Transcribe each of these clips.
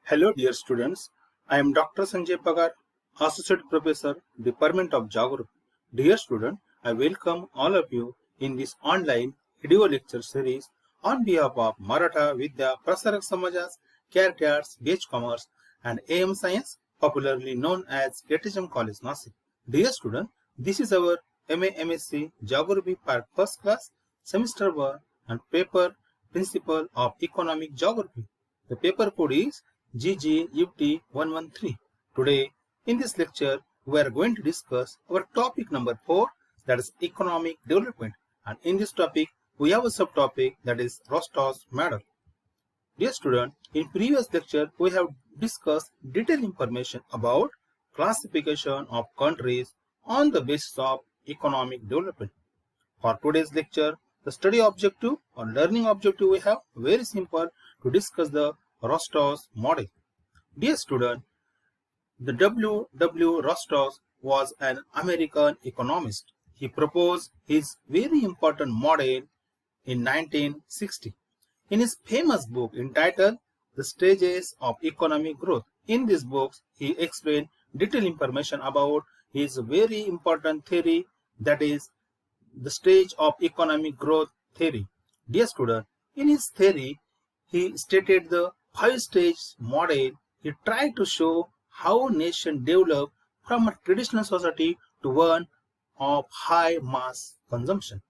Hello dear students, I am Dr. S.D.Pagar, Associate Professor, Department of Geography. Dear student, I welcome all of you in this online video lecture series on behalf of Maratha Vidya Prasarak Samajas, CARE-TARS, BH Commerce and AM Science, popularly known as Catechism College, Nasik. Dear student, this is our MA M.Sc. Geography Part First Class, Semester 1 and Paper Principle of Economic Geography. The paper code is GGUT-113. Today, in this lecture, we are going to discuss our topic number 4, that is economic development. And in this topic, we have a subtopic that is Rostows Model. Dear student, in previous lecture, we have discussed detailed information about classification of countries on the basis of economic development. For today's lecture, the study objective or learning objective we have very simple to discuss the Rostows Model. Dear student, the W. Rostow was an American economist. He proposed his very important model in 1960. In his famous book entitled The Stages of Economic Growth, in this book he explained detailed information about his very important theory, that is the stage of economic growth theory. Dear student, in his theory, he stated the 5-stage model. He tried to show how nation developed from a traditional society to one of high mass consumption.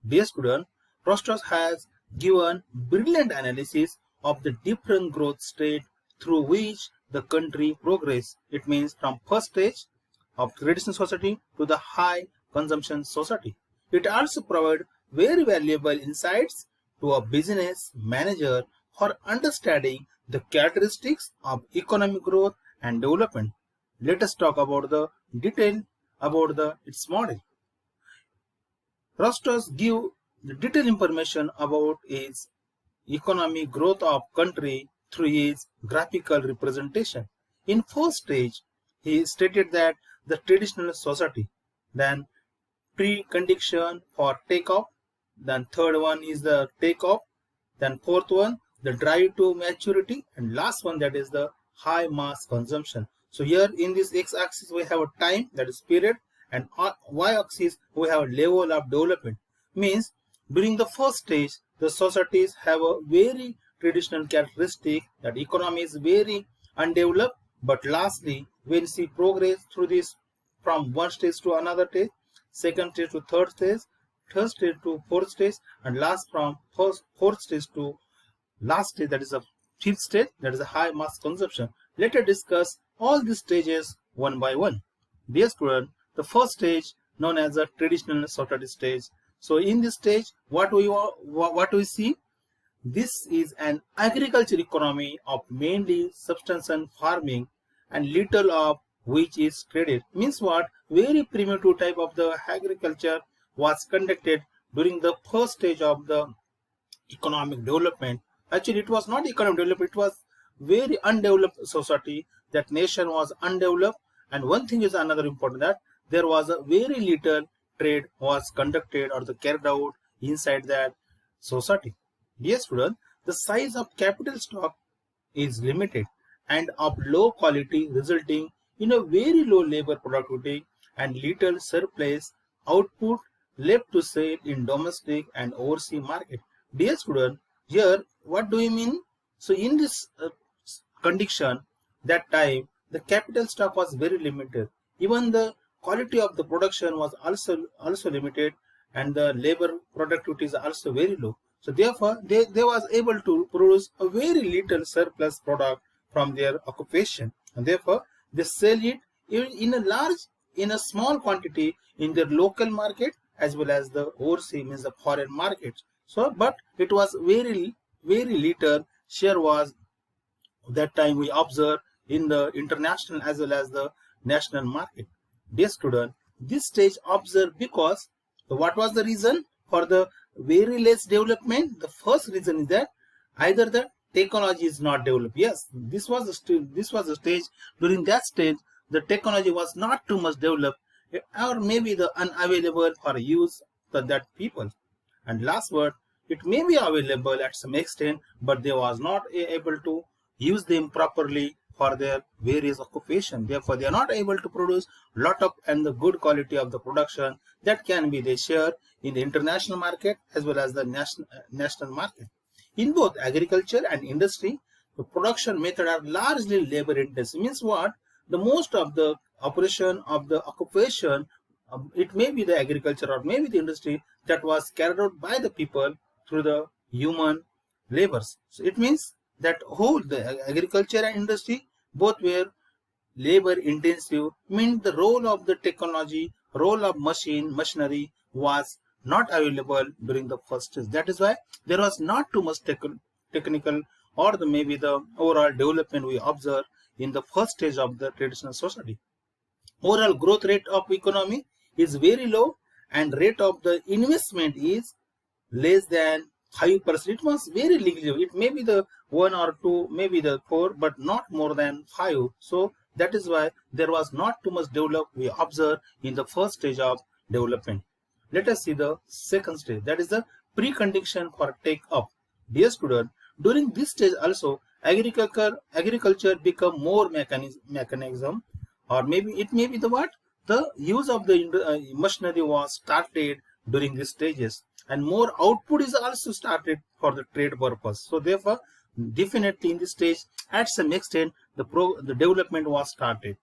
Dear student, Rostow has given brilliant analysis of the different growth stage through which the country progressed. It means from first stage of traditional society to the high consumption society. It also provides very valuable insights to a business manager for understanding the characteristics of economic growth and development. Let us talk about the detail about its model. Rostow gives the detailed information about its economic growth of country through his graphical representation. In first stage, he stated that the traditional society, then precondition for takeoff, then third one is the takeoff, then fourth one the drive to maturity, and last one that is the high mass consumption. So here in this x-axis we have a time, that is period, and y-axis we have a level of development. Means during the first stage the societies have a very traditional characteristic, that economy is very undeveloped, but lastly when we progress through this from one stage to another stage, second stage to third stage to fourth stage, and last from fourth stage to last stage, that is a fifth stage, that is a high mass consumption. Let us discuss all these stages one by one. Dear student, the first stage known as the traditional society stage. So in this stage, what we see, this is an agriculture economy of mainly subsistence farming, and little of which is traded. Means what? Very primitive type of the agriculture was conducted during the first stage of the economic development. Actually, it was not economic development, it was very undeveloped society. That nation was undeveloped, and one thing is another important, that there was a very little trade was conducted or carried out inside that society. Dear student, the size of capital stock is limited and of low quality, resulting in a very low labor productivity and little surplus output left to sell in domestic and overseas market. Dear student, here what do you mean? So in this condition, that time the capital stock was very limited. Even the quality of the production was also limited, and the labor productivity is also very low. So therefore, they was able to produce a very little surplus product from their occupation, and therefore they sell it in a small quantity in their local market as well as the overseas, means the foreign market. So, but it was very little share was that time we observe in the international as well as the national market. Dear student, this stage observed because what was the reason for the very less development? The first reason is that either the technology is not developed. Yes, this was the stage. During that stage, the technology was not too much developed, or maybe the unavailable for use for that people. And last word, it may be available at some extent, but they was not able to use them properly for their various occupation. Therefore, they are not able to produce lot of and the good quality of the production that can be they share in the international market as well as the national market. In both agriculture and industry, the production method are largely labor intensive. Means what? The most of the operation of the occupation, it may be the agriculture or maybe the industry, that was carried out by the people through the human labors. So it means that whole the agriculture and industry both were labor intensive, means the role of the technology, role of machinery was not available during the first stage. That is why there was not too much technical or maybe the overall development we observe in the first stage of the traditional society. Overall growth rate of economy is very low and rate of the investment is less than 5%. It was very negligible. It may be the 1 or 2, maybe the 4, but not more than 5. So that is why there was not too much development we observe in the first stage of development. Let us see the second stage, that is the precondition for take up. Dear student, during this stage also agriculture become more mechanism, or maybe it may be the what? The use of the machinery was started during these stages, and more output is also started for the trade purpose. So therefore, definitely in this stage, at some extent, the development was started.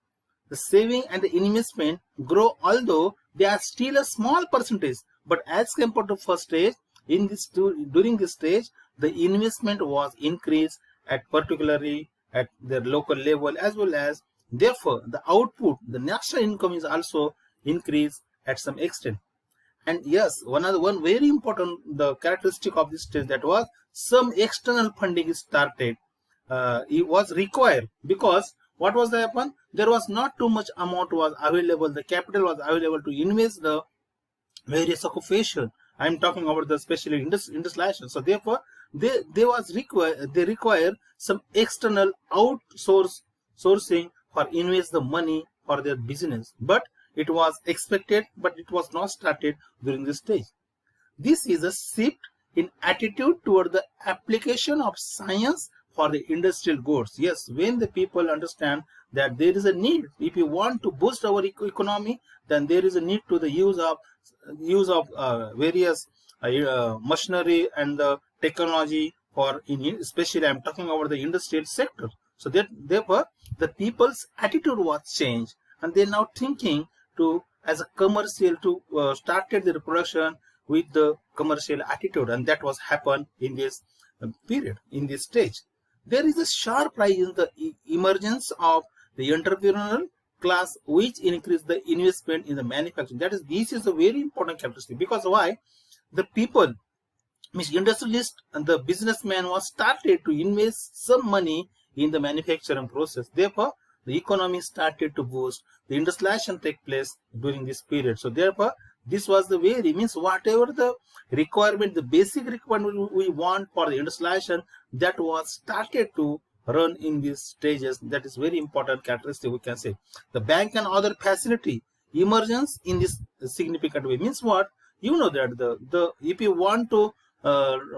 The saving and the investment grow, although they are still a small percentage. But as compared to first stage, during this stage, the investment was increased particularly at the local level, as well as therefore the output, the national income is also increased at some extent. And yes, one very important the characteristic of this stage, that was some external funding is started. It was required, because what was the happen? There was not too much amount was available. The capital was available to invest the various occupation. I am talking about the especially industrialization. So therefore, they require some external sourcing for invest the money for their business. But it was expected, but it was not started during this stage. This is a shift in attitude toward the application of science for the industrial goods. Yes, when the people understand that there is a need, if you want to boost our economy, then there is a need to the use of various machinery and the technology for especially I am talking about the industrial sector. So that therefore the people's attitude was changed, and they are now thinking to as a commercial to started the production with the commercial attitude, and that was happened in this period, in this stage. There is a sharp rise in the emergence of the entrepreneurial class, which increase the investment in the manufacturing. This is a very important characteristic, because why? The people, means industrialist and the businessman was started to invest some money in the manufacturing process. Therefore, the economy started to boost. The industrialization take place during this period. So therefore, this was the very, means whatever the requirement, the basic requirement we want for the industrialization, that was started to run in these stages. That is very important characteristic we can say. The bank and other facility emergence in this significant way. Means what? You know that if you want to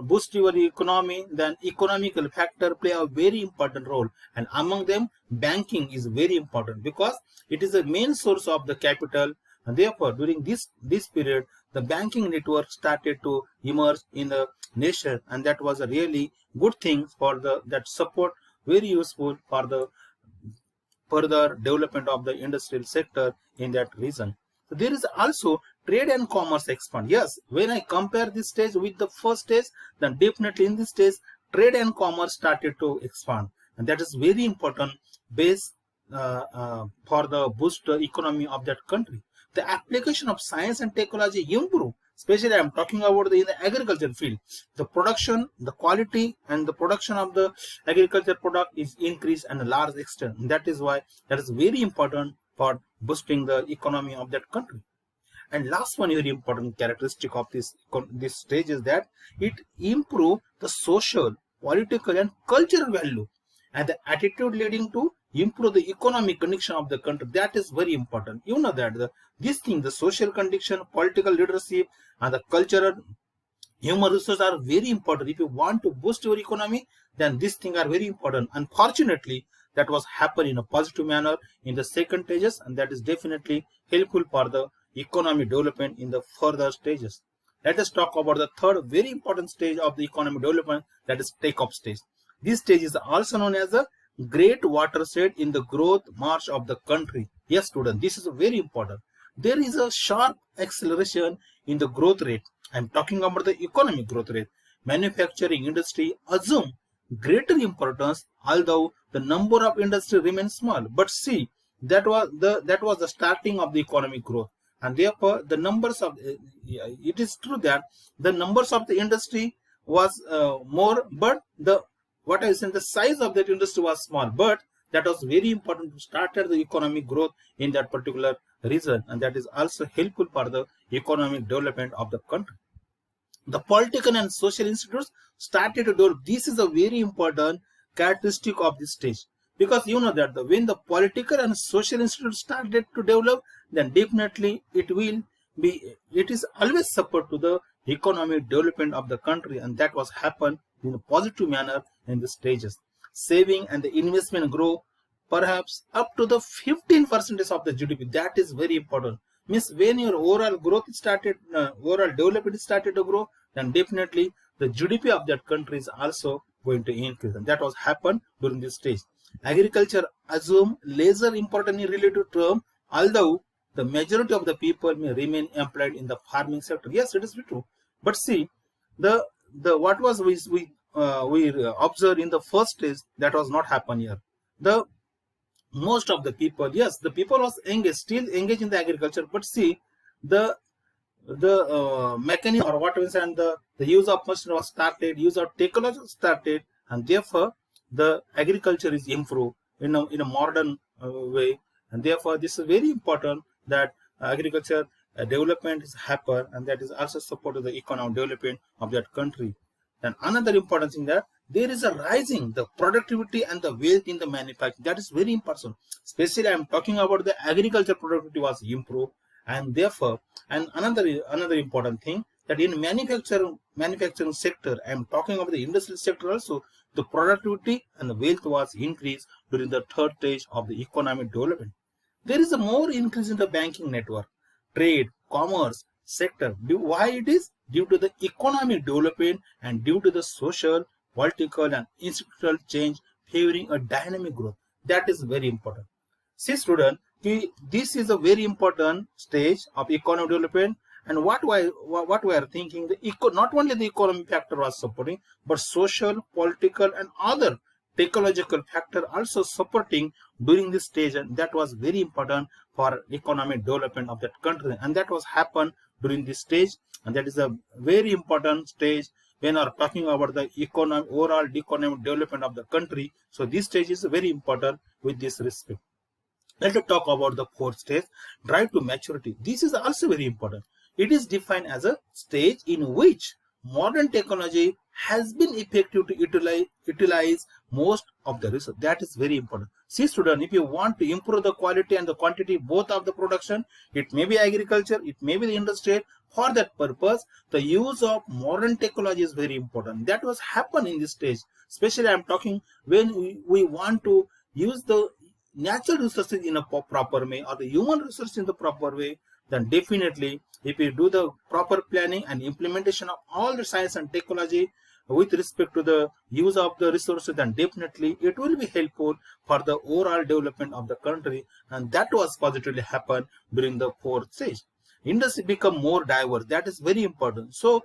boost your economy, then economical factor play a very important role, and among them banking is very important, because it is the main source of the capital, and therefore during this period the banking network started to emerge in the nation, and that was a really good thing for that support, very useful for the further development of the industrial sector in that region. So there is also trade and commerce expand. Yes, when I compare this stage with the first stage, then definitely in this stage trade and commerce started to expand, and that is very important base for the boost the economy of that country. The application of science and technology improve. Especially I am talking about in the agriculture field. The production, the quality and the production of the agriculture product is increased and a large extent. And that is why that is very important for boosting the economy of that country. And last one very important characteristic of this stage is that it improve the social, political and cultural value, and the attitude leading to improve the economic condition of the country. That is very important. You know that the social condition, political leadership and the cultural human resources are very important. If you want to boost your economy, then these things are very important. Unfortunately, that was happen in a positive manner in the second stages, and that is definitely helpful for the economic development in the further stages. Let us talk about the third very important stage of the economic development, that is take-off stage. This stage is also known as a great watershed in the growth march of the country. Yes, students, this is very important. There is a sharp acceleration in the growth rate. I am talking about the economic growth rate. Manufacturing industry assume greater importance, although the number of industry remains small. But see, that was the starting of the economic growth, and therefore the numbers of it is true that the numbers of the industry was more, but what I said, the size of that industry was small. But that was very important to start the economic growth in that particular region, and that is also helpful for the economic development of the country. The political and social institutes started to develop. This is a very important characteristic of this stage, because you know that when the political and social institutes started to develop, then definitely it is always support to the economic development of the country, and that was happen in a positive manner in the stages. Saving and the investment grow perhaps up to the 15% of the GDP. That is very important. Means when your overall growth started, overall development started to grow, then definitely the GDP of that country is also going to increase, and that was happened during this stage. Agriculture assume lesser important in relative term, although the majority of the people may remain employed in the farming sector. Yes, it is true. But see, the what was we observed in the first stage, that was not happen here. The most of the people, yes, the people was still engaged in the agriculture, but see, the mechanism or what we say, and the use of machine was started, use of technology was started, and therefore the agriculture is improved in a modern way, and therefore this is very important that agriculture development is happen, and that is also support to the economic development of that country. And another important thing, that there is a rising the productivity and the wealth in the manufacturing. That is very important. Especially I am talking about the agriculture productivity was improved, and therefore, and another important thing, that in manufacturing sector, I am talking about the industrial sector also, the productivity and the wealth was increased during the third stage of the economic development. There is a more increase in the banking network, trade, commerce sector. Why it is? Due to the economic development and due to the social, political and institutional change favoring a dynamic growth. That is very important. See student, this is a very important stage of economic development, and what we are thinking, not only the economic factor was supporting, but social, political and other technological factor also supporting during this stage, and that was very important for economic development of that country, and that was happened during this stage, and that is a very important stage when we are talking about the overall economic development of the country. So this stage is very important with this respect. Let us talk about the fourth stage, drive to maturity. This is also very important. It is defined as a stage in which modern technology has been effective to utilize most of the resource. That is very important. See student, if you want to improve the quality and the quantity both of the production, it may be agriculture, it may be the industry, for that purpose the use of modern technology is very important. That was happen in this stage. Especially I am talking when we want to use the natural resources in a proper way, or the human resources in the proper way, then definitely if you do the proper planning and implementation of all the science and technology with respect to the use of the resources, then definitely it will be helpful for the overall development of the country, and that was positively happened during the fourth stage. Industry become more diverse. That is very important. So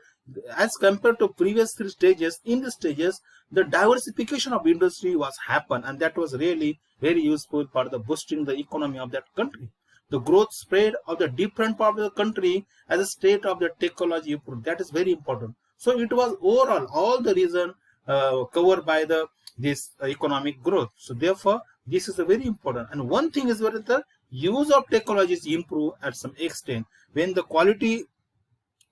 as compared to previous three stages, in the stages the diversification of industry was happen, and that was really very useful for the boosting the economy of that country. The growth spread of the different part of the country as a state of the technology improved. That is very important. So it was overall all the reason covered by this economic growth. So therefore this is a very important. And one thing is where the use of technologies improve at some extent. When the quality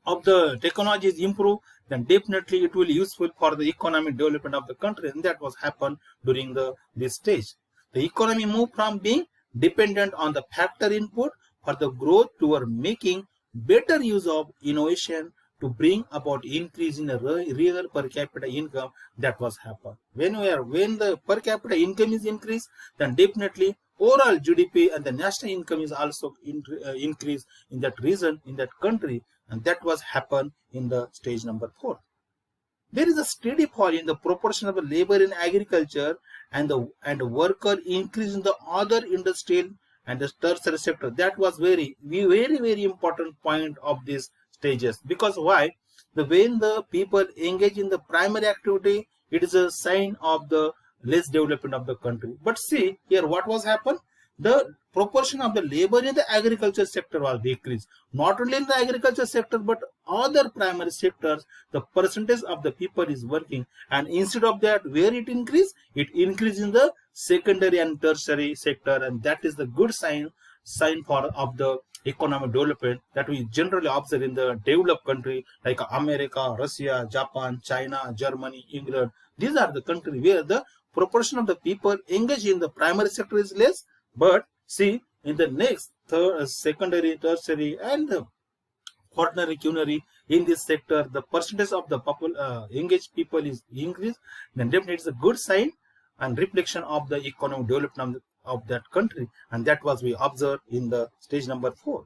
of the technologies improve, then definitely it will be useful for the economic development of the country, and that was happened during this stage. The economy moved from being dependent on the factor input for the growth toward making better use of innovation to bring about increase in the real per capita income. That was happen. When the per capita income is increased, then definitely overall GDP and the national income is also increased in that region, in that country, and that was happen in the stage number 4. There is a steady fall in the proportion of labor in agriculture and the worker increase in the other industrial and the tertiary sector. That was very important point of these stages. Because why? When the people engage in the primary activity, it is a sign of the less development of the country. But see here, what was happened? The proportion of the labor in the agriculture sector was decreased. Not only in the agriculture sector, but other primary sectors, the percentage of the people is working, and instead of that, where it increased in the secondary and tertiary sector, and that is the good sign for of the economic development that we generally observe in the developed country like America, Russia, Japan, China, Germany, England. These are the countries where the proportion of the people engaged in the primary sector is less. But see, in the next secondary, tertiary, and quaternary, quinary, in this sector, the percentage of the engaged people is increased. Then definitely it's a good sign and reflection of the economic development of that country, and that was we observed in the stage number 4.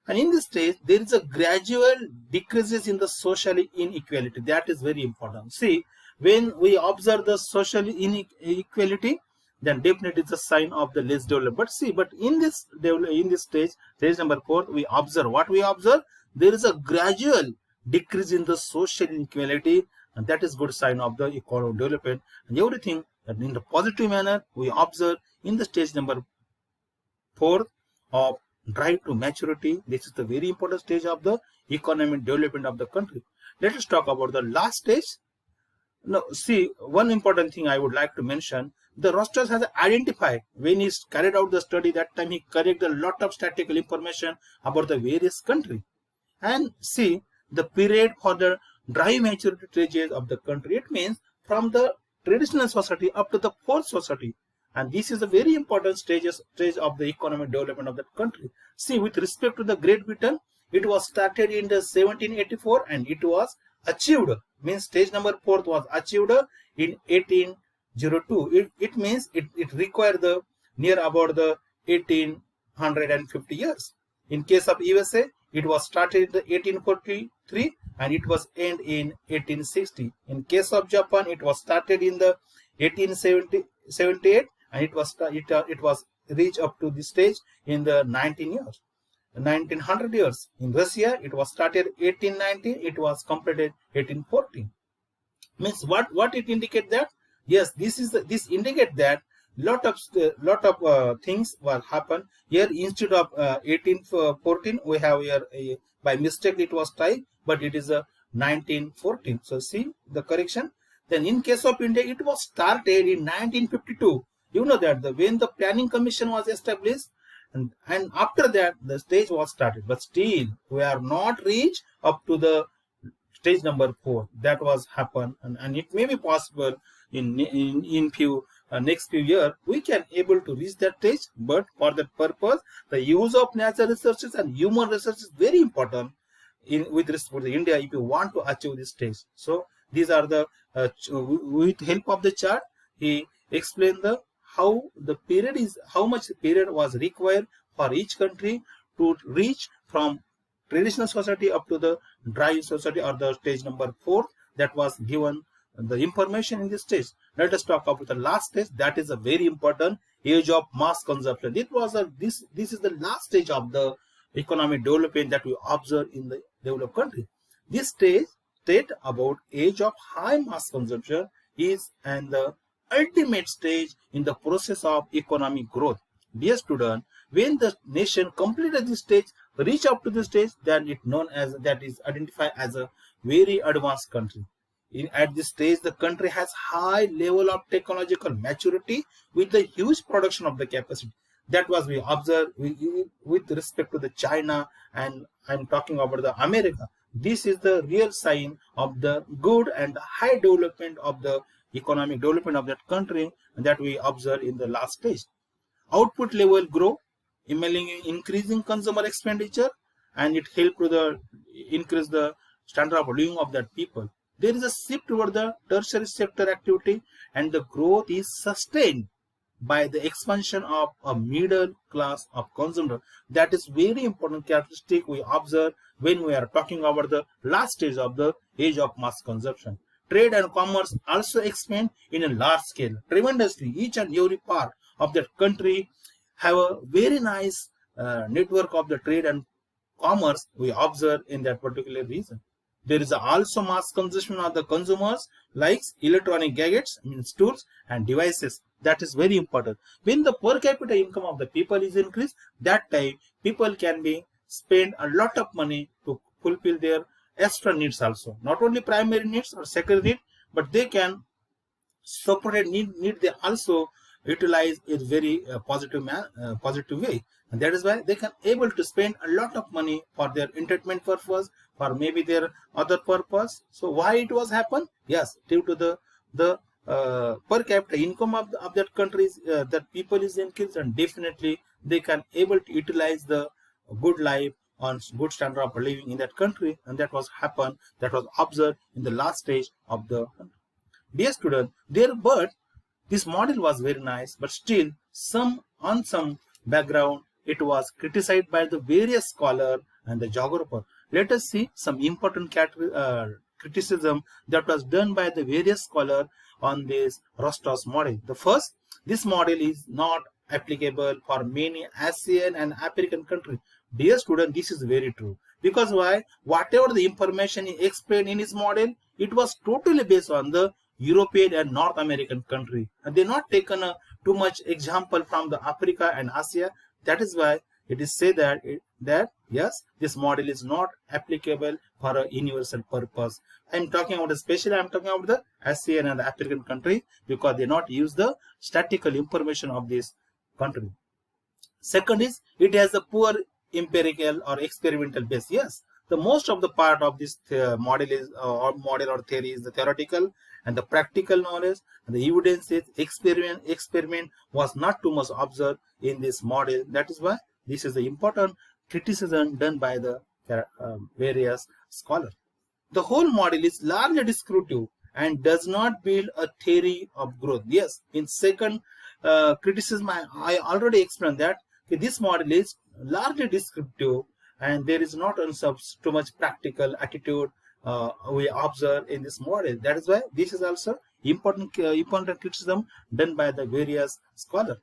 And in this stage, there is a gradual decreases in the social inequality. That is very important. See, when we observe the social inequality, then definitely it's a sign of the less development. But see, but in this stage number 4, we observe what we observe. There is a gradual decrease in the social inequality, and that is good sign of the economic development. And everything that in the positive manner we observe in the stage number 4 of drive to maturity. This is the very important stage of the economic development of the country. Let us talk about the last stage. Now, see, one important thing I would like to mention, the Rostows has identified when he carried out the study, that time he collected a lot of statistical information about the various countries. And see, the period for the dry maturity stages of the country, it means from the traditional society up to the fourth society. And this is a very important stage of the economic development of that country. See, with respect to the Great Britain, it was started in the 1784 and it was achieved, means stage number 4 was achieved in 1802. It means it required the near about the 1850 years. In case of USA, it was started in the 1843 and it was end in 1860. In case of Japan, it was started in the 1878 and it was reached up to this stage in the 1900 years. In Russia, it was started 1819, it was completed 1840. Means what it indicate that? Yes, this indicate that lot of things will happen here. Instead of 1814, we have here by mistake it was typed, but it is a 1914. So see the correction. Then in case of India, it was started in 1952. You know that when the planning commission was established, and after that the stage was started, but still we are not reached up to the stage number 4. That was happen, and it may be possible in few next few years we can able to reach that stage. But for that purpose, the use of natural resources and human resources is very important with respect to India if you want to achieve this stage. So these are the with help of the chart, he explained the how much period was required for each country to reach from traditional society up to the dry society or the stage number 4. That was given the information in this stage. Let us talk about the last stage. That is a very important age of mass consumption. This is the last stage of the economic development that we observe in the developed country. This stage about age of high mass consumption is and the ultimate stage in the process of economic growth. Dear student, when the nation completed this stage, reach up to this stage, then it known as that is identified as a very advanced country. At this stage, the country has high level of technological maturity with the huge production of the capacity. That was we observed with respect to the China, and I'm talking about the America. This is the real sign of the good and high development of the economic development of that country that we observe in the last stage. Output level grow, increasing consumer expenditure, and it helped to the increase the standard of living of that people. There is a shift toward the tertiary sector activity, and the growth is sustained by the expansion of a middle class of consumer. That is very important characteristic we observe when we are talking about the last stage of the age of mass consumption. Trade and commerce also expand in a large scale tremendously. Each and every part of that country have a very nice network of the trade and commerce we observe in that particular region. There is also mass consumption of the consumers like electronic gadgets, means tools and devices. That is very important. When the per capita income of the people is increased, that time people can be spend a lot of money to fulfill their extra needs also. Not only primary needs or secondary needs, but they can separate need they also utilize it very positive way, and that is why they can able to spend a lot of money for their entertainment purpose, for maybe their other purpose. So why it was happen? Yes, due to the per capita income of that countries, that people is increased, and definitely they can able to utilize the good life on good standard of living in that country, and that was observed in the last stage of the country. Dear student, but this model was very nice, but still on some background it was criticized by the various scholar and the geographer. Let us see some important criticism that was done by the various scholar on this Rostows model. The first, this model is not applicable for many Asian and African countries. Dear student, this is very true. Because why? Whatever the information he explained in his model, it was totally based on the European and North American country, and they not taken too much example from the Africa and Asia. That is why it is said that yes, this model is not applicable for a universal purpose. I am talking about the Asian and the African country, because they not use the statistical information of this country. Second is, it has a poor empirical or experimental base. Yes, the most of the part of this model or theory is the theoretical, and the practical knowledge and the evidence is experiment was not too much observed in this model. That is why this is the important criticism done by the various scholars. The whole model is largely descriptive and does not build a theory of growth. Yes, in second criticism I already explained that this model is largely descriptive, and there is not too much practical attitude we observe in this model. That is why this is also important criticism done by the various scholars.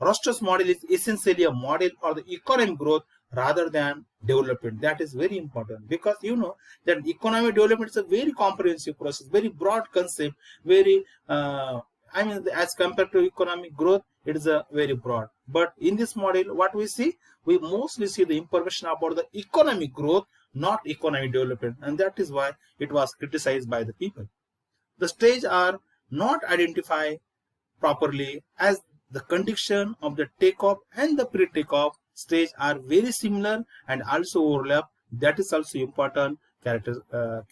Rostows model is essentially a model for the economic growth rather than development. That is very important, because you know that economic development is a very comprehensive process, very broad concept, very as compared to economic growth, it is a very broad. But in this model, what we see, we mostly see the information about the economic growth, not economic development, and that is why it was criticized by the people. The stages are not identified properly, as the condition of the takeoff and the pre-takeoff stage are very similar and also overlap. That is also important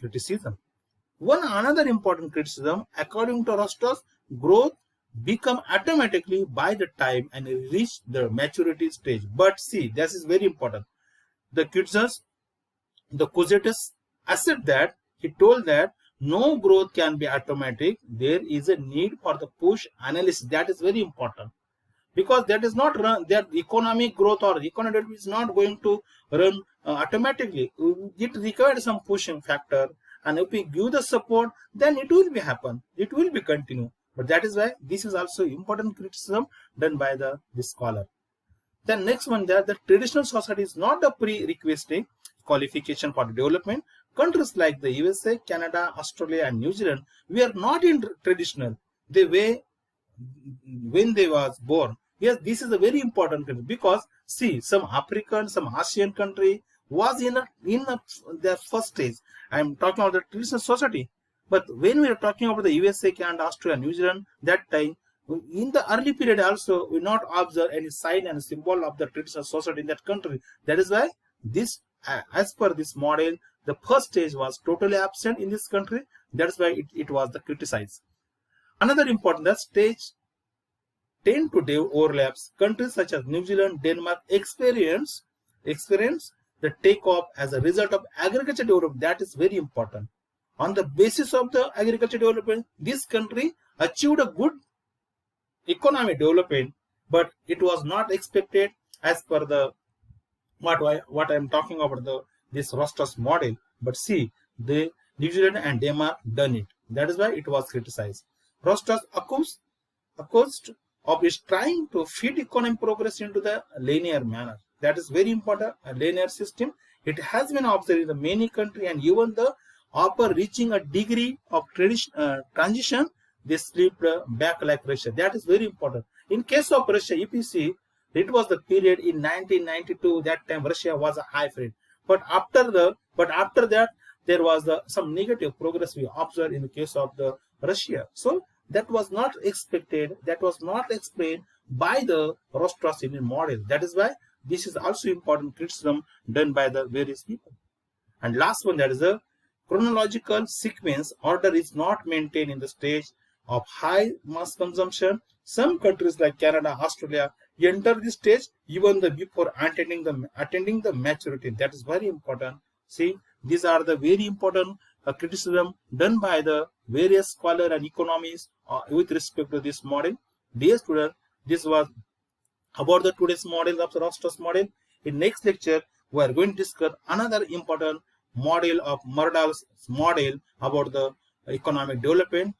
criticism. Another important criticism, according to Rostows, growth become automatically by the time and reach the maturity stage. But see, this is very important. The Cusitus accept that he told that no growth can be automatic. There is a need for the push analysis. That is very important, because that is not run, that economic growth or economic development is not going to run automatically. It requires some pushing factor, and if we give the support, then it will be happen. It will be continue. But that is why this is also important criticism done by this scholar. Then next one, that the traditional society is not a prerequisite qualification for development. Countries like the USA, Canada, Australia and New Zealand, we are not in traditional the way when they was born. Yes, this is a very important country, because see, some African, some Asian country was in their first stage. I am talking about the traditional society. But when we are talking about the USA, Canada, Australia, New Zealand, that time, in the early period also, we not observe any sign and symbol of the traditional society in that country. That is why this, as per this model, the first stage was totally absent in this country. That is why it was the criticized. Another important, that stage tend to overlaps. Countries such as New Zealand, Denmark experience the take-off as a result of agriculture development. That is very important. On the basis of the agriculture development, this country achieved a good economic development, but it was not expected as per the what I am talking about this Rostows model. But see, the New Zealand and Denmark done it. That is why it was criticized. Rostows accused of is trying to fit economic progress into the linear manner. That is very important. A linear system. It has been observed in the many countries, and even the upper reaching a degree of transition, they slipped back like Russia. That is very important. In case of Russia, if you see, it was the period in 1992. That time Russia was a high rate, but after that there was some negative progress we observed in the case of the Russia. So that was not expected. That was not explained by the Rostows model. That is why this is also important criticism done by the various people. And last one, that is the chronological sequence order is not maintained in the stage of high mass consumption. Some countries like Canada, Australia enter this stage even before attending the maturity. That is very important. See, these are the very important criticism done by the various scholars and economists with respect to this model. Dear students, this was about the today's model of the Rostows model. In next lecture, we are going to discuss another important model of Rostows model about the economic development.